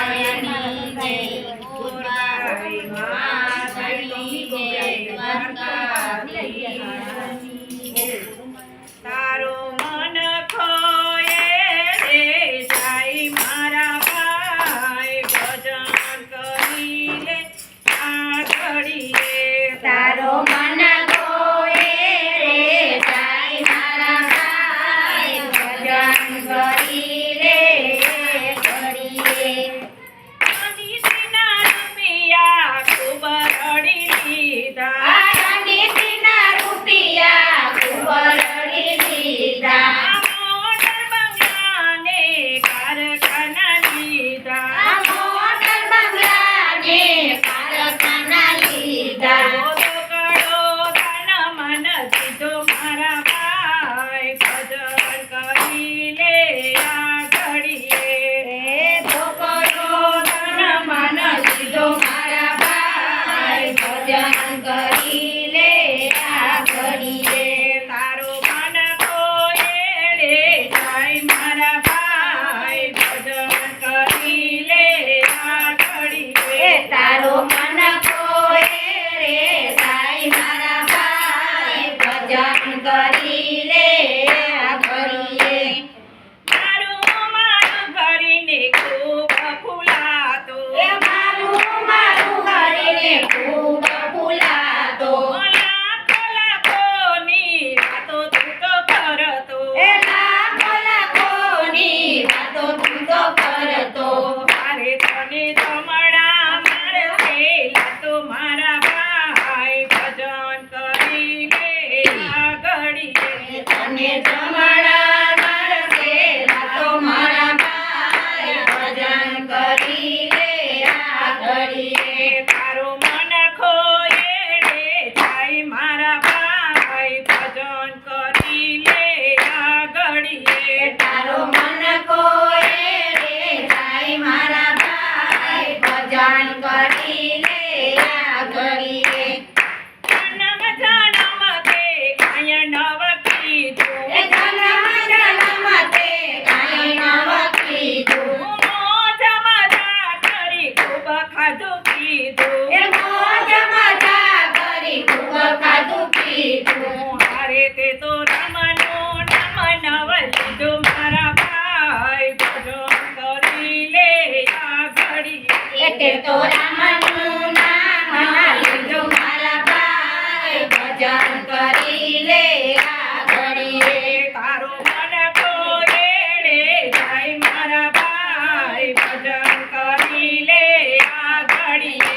રાયની જય ગોરબાઈ માતની જય દ્વારકાધીશની તારો મન ખોયે રે જાય મારા ભાઈ ભજન કરી લે આ ઘડીએ તારો મન ખોયે રે જાય મારા ભાઈ ભજન કરી લે ઘડીએ અનિતિના રૂપિયા ખૂબ રડી લીધા અનિતિના રૂપિયા ખૂબ રડી લીધા મોટર બંગલાને કારખાના લીધા મોટર બંગલાને કારખાના લીધા કડો ધન મન દીધો મારા ભાઈ ભજન કરી લે આ ઘડીએ ધોકડો ધન મન દીધો મારા ભાઈ ભજન કરી લે આ ઘડીએ તારો મન ખોયે રે જાય મારા ભાઈ ભજન કરી લે આ ઘડીએ તારો મન ખોયે રે જાય મારા ભાઈ ભજન કરી લે આ ઘડીએ મારું કરીને ખૂબ ફૂલાતો મારું કરીને ખૂબ ફૂલાતો લાખોની વાતો તું તો કરતો લાખોની વાતો તું તો કરતો મારે તને જમણા મારે તો મારા ભાઈ ભજન કરી લે આ ઘડીએ તને જમણા મળશે તો મારા ભાઈ ભજન કરી લે આ ઘડીએ તારો મન ખોયે રે જાય મારા ભાઈ ભજન કરી લે આ ઘડીએ તારો મન કોયે રે જાય મારા ભાઈ ભજન કરી લે આ ઘડીએ જન્મ જન્મ તે કાંઈ નવ કીધું એ જન્મ જન્મ તે કાંઈ નવ કીધું મોજ મજા કરી ખૂબ ખાધું પીધું એ મોજ મજા કરી ખૂબ ખાધું પીધું હારે તે તો રમનું નામ નવ લીધું મારા ભાઈ ભજન કરી લે આ ઘડીએ તે તો રામનું નામ લીધું મારા ભાઈ ભજન કરી લે આ ઘડીએ તારો મન ખોયે રે જાય મારા ભાઈ ભજન કરી લે આ ઘડીએ